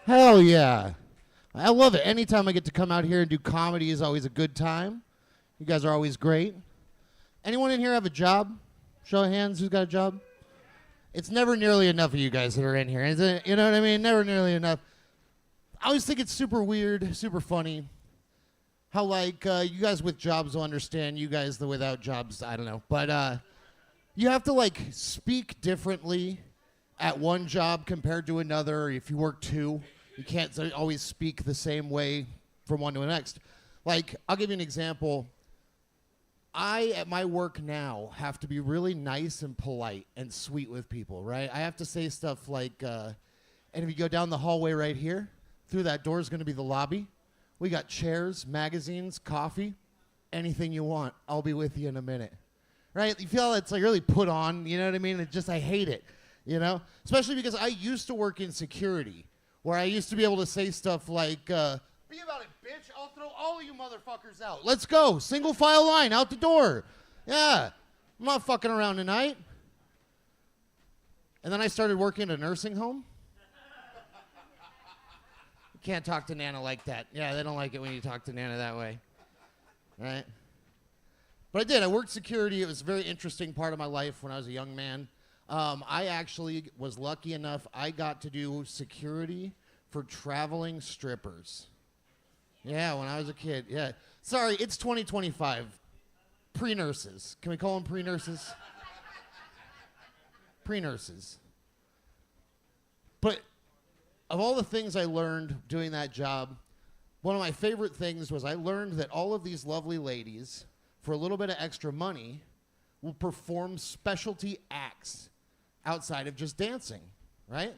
Hell yeah. I love it. Anytime I get to come out here and do comedy is always a good time. You guys are always great. Anyone in here have a job? Show of hands, who's got a job? It's never nearly enough of you guys that are in here, is it? You know what I mean? Never nearly enough. I always think it's super weird, super funny, how like you guys with jobs will understand, you guys the without jobs, I don't know. But you have to like speak differently at one job compared to another. If you work two, you can't always speak the same way from one to the next. Like, I'll give you an example. I, at my work now, have to be really nice and polite and sweet with people, right? I have to say stuff like, and if you go down the hallway right here, through that door is going to be the lobby. We got chairs, magazines, coffee, anything you want. I'll be with you in a minute, right? You feel it's like really put on, you know what I mean? It just, I hate it, you know? Especially because I used to work in security, where I used to be able to say stuff like, be about it, bitch. I'll throw all of you motherfuckers out. Let's go. Single file line, out the door. Yeah. I'm not fucking around tonight. And then I started working at a nursing home. You can't talk to Nana like that. Yeah, they don't like it when you talk to Nana that way. Right? But I did. I worked security. It was a very interesting part of my life when I was a young man. I actually was lucky enough, I got to do security for traveling strippers. Yeah, when I was a kid, yeah. Sorry, it's 2025. Pre-nurses. Can we call them pre-nurses? Pre-nurses. But of all the things I learned doing that job, one of my favorite things was I learned that all of these lovely ladies, for a little bit of extra money, will perform specialty acts outside of just dancing, right?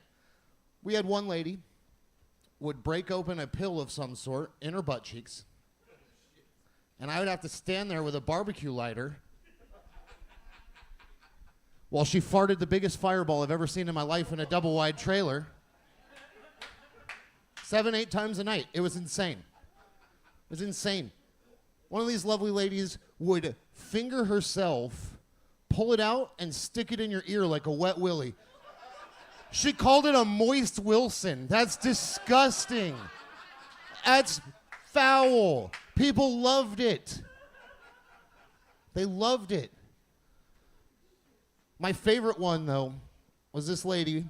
We had one lady would break open a pill of some sort in her butt cheeks, and I would have to stand there with a barbecue lighter while she farted the biggest fireball I've ever seen in my life in a double-wide trailer 7, 8 times a night. It was insane. It was insane. One of these lovely ladies would finger herself, pull it out, and stick it in your ear like a wet willy. She called it a moist Wilson. That's disgusting. That's foul. People loved it. They loved it. My favorite one, though, was this lady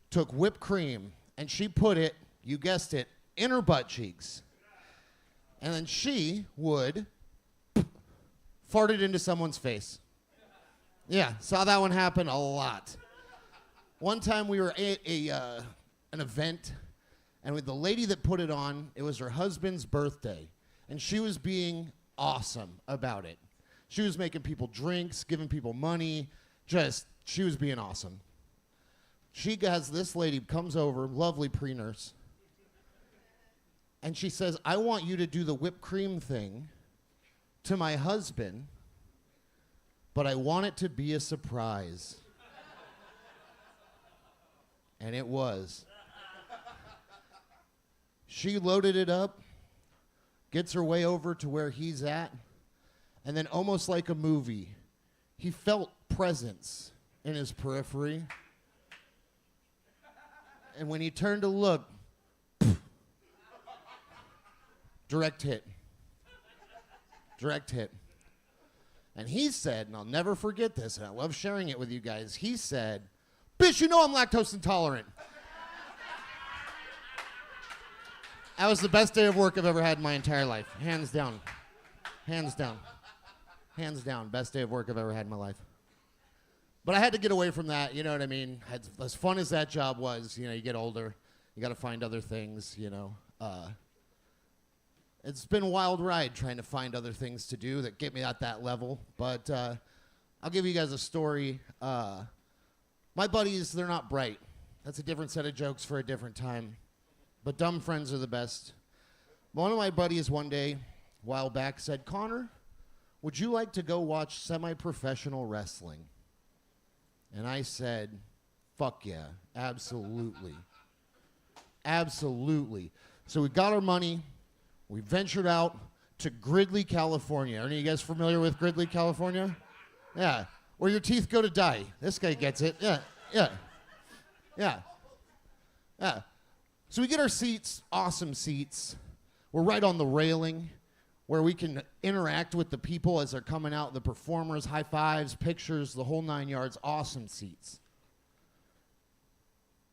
took whipped cream, and she put it, you guessed it, in her butt cheeks. And then she would fart it into someone's face. Yeah, saw that one happen a lot. One time we were at an event, and with the lady that put it on, it was her husband's birthday, and she was being awesome about it. She was making people drinks, giving people money, she was being awesome. She has this lady comes over, lovely pre-nurse, and she says, I want you to do the whipped cream thing to my husband, but I want it to be a surprise. And it was. She loaded it up, gets her way over to where he's at, and then almost like a movie, he felt presence in his periphery. And when he turned to look, direct hit. Direct hit. And he said, and I'll never forget this, and I love sharing it with you guys, he said, bitch, you know I'm lactose intolerant. That was the best day of work I've ever had in my entire life. Hands down. Hands down. Hands down. Best day of work I've ever had in my life. But I had to get away from that, you know what I mean? As fun as that job was, you know, you get older, you got to find other things, you know. It's been a wild ride trying to find other things to do that get me at that level. But I'll give you guys a story. My buddies, they're not bright. That's a different set of jokes for a different time. But dumb friends are the best. One of my buddies one day, a while back, said, Connor, would you like to go watch semi-professional wrestling? And I said, fuck yeah, absolutely. Absolutely. So we got our money. We ventured out to Gridley, California. Are any of you guys familiar with Gridley, California? Yeah. Where your teeth go to die. This guy gets it. Yeah, yeah, yeah, yeah. So we get our seats, awesome seats. We're right on the railing where we can interact with the people as they're coming out, the performers, high fives, pictures, the whole 9 yards, awesome seats.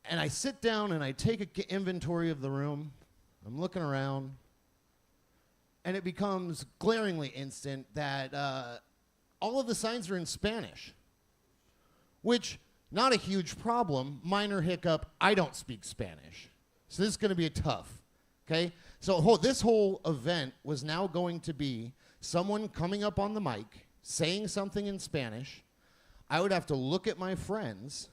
And I sit down and I take an inventory of the room. I'm looking around. And it becomes glaringly instant that all of the signs are in Spanish, which, not a huge problem, minor hiccup, I don't speak Spanish. So this is going to be tough, okay? So this whole event was now going to be someone coming up on the mic, saying something in Spanish. I would have to look at my friends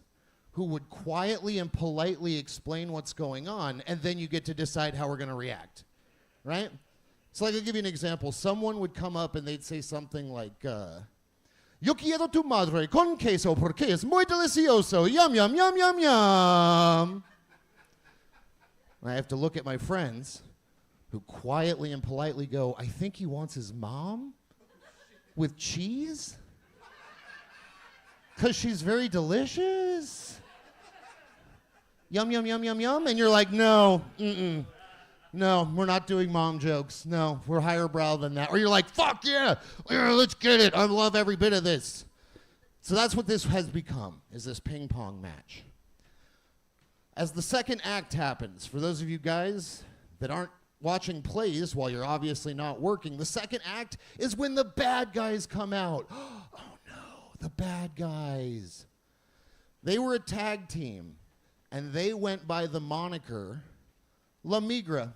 who would quietly and politely explain what's going on, and then you get to decide how we're going to react, right? So like, I'll give you an example. Someone would come up and they'd say something like, Yo quiero tu madre con queso porque es muy delicioso. Yum, yum, yum, yum, yum. And I have to look at my friends who quietly and politely go, I think he wants his mom with cheese? Because she's very delicious. Yum, yum, yum, yum, yum. And you're like, no, no, we're not doing mom jokes. No, we're higher brow than that. Or you're like, fuck yeah, let's get it. I love every bit of this. So that's what this has become, is this ping pong match. As the second act happens, for those of you guys that aren't watching plays while you're obviously not working, the second act is when the bad guys come out. Oh no, the bad guys. They were a tag team, and they went by the moniker La Migra.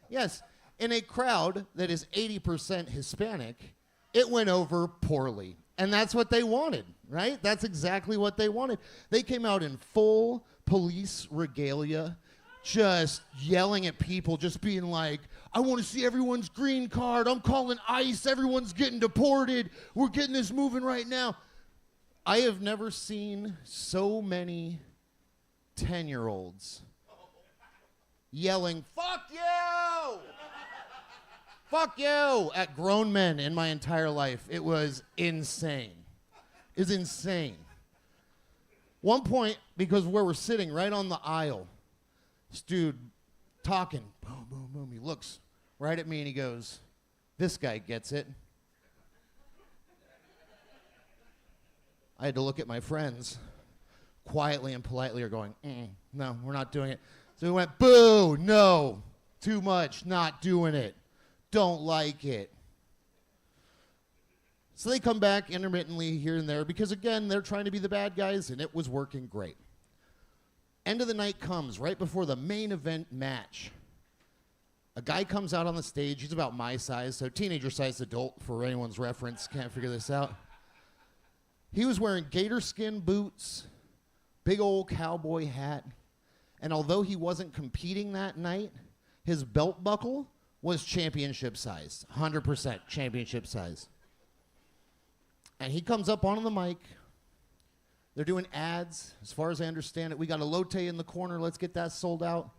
Yes, in a crowd that is 80% Hispanic, it went over poorly. And that's what they wanted, right? That's exactly what they wanted. They came out in full police regalia, just yelling at people, just being like, I want to see everyone's green card. I'm calling ICE. Everyone's getting deported. We're getting this moving right now. I have never seen so many 10-year-olds yelling, fuck you! Fuck you! At grown men in my entire life. It was insane. It's insane. One point, because where we're sitting, right on the aisle, this dude talking, boom, boom, boom. He looks right at me and he goes, this guy gets it. I had to look at my friends, quietly and politely are going, no, we're not doing it. So we went, boo, no, too much, not doing it, don't like it. So they come back intermittently here and there because, again, they're trying to be the bad guys, and it was working great. End of the night comes, right before the main event match. A guy comes out on the stage. He's about my size, so teenager-sized adult for anyone's reference. Can't figure this out. He was wearing gator skin boots, big old cowboy hat, and although he wasn't competing that night, his belt buckle was championship size, 100% championship size. And he comes up on the mic. They're doing ads, as far as I understand it. We got a Lotte in the corner. Let's get that sold out.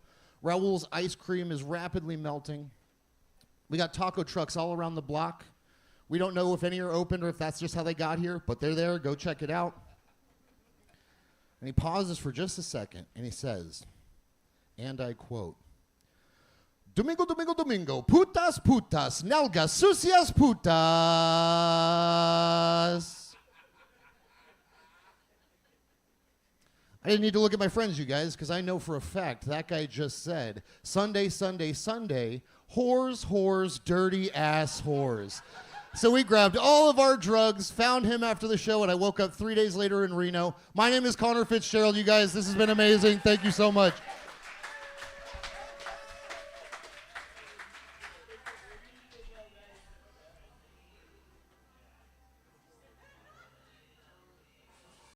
Raul's ice cream is rapidly melting. We got taco trucks all around the block. We don't know if any are open or if that's just how they got here, but they're there. Go check it out. And he pauses for just a second, and he says, and I quote, Domingo, domingo, domingo, putas, putas, nalgas, sucias, putas. I didn't need to look at my friends, you guys, because I know for a fact that guy just said, Sunday, Sunday, Sunday, whores, whores, dirty ass whores. So we grabbed all of our drugs, found him after the show, and I woke up 3 days later in Reno. My name is Conor Fitzgerald, you guys. This has been amazing. Thank you so much.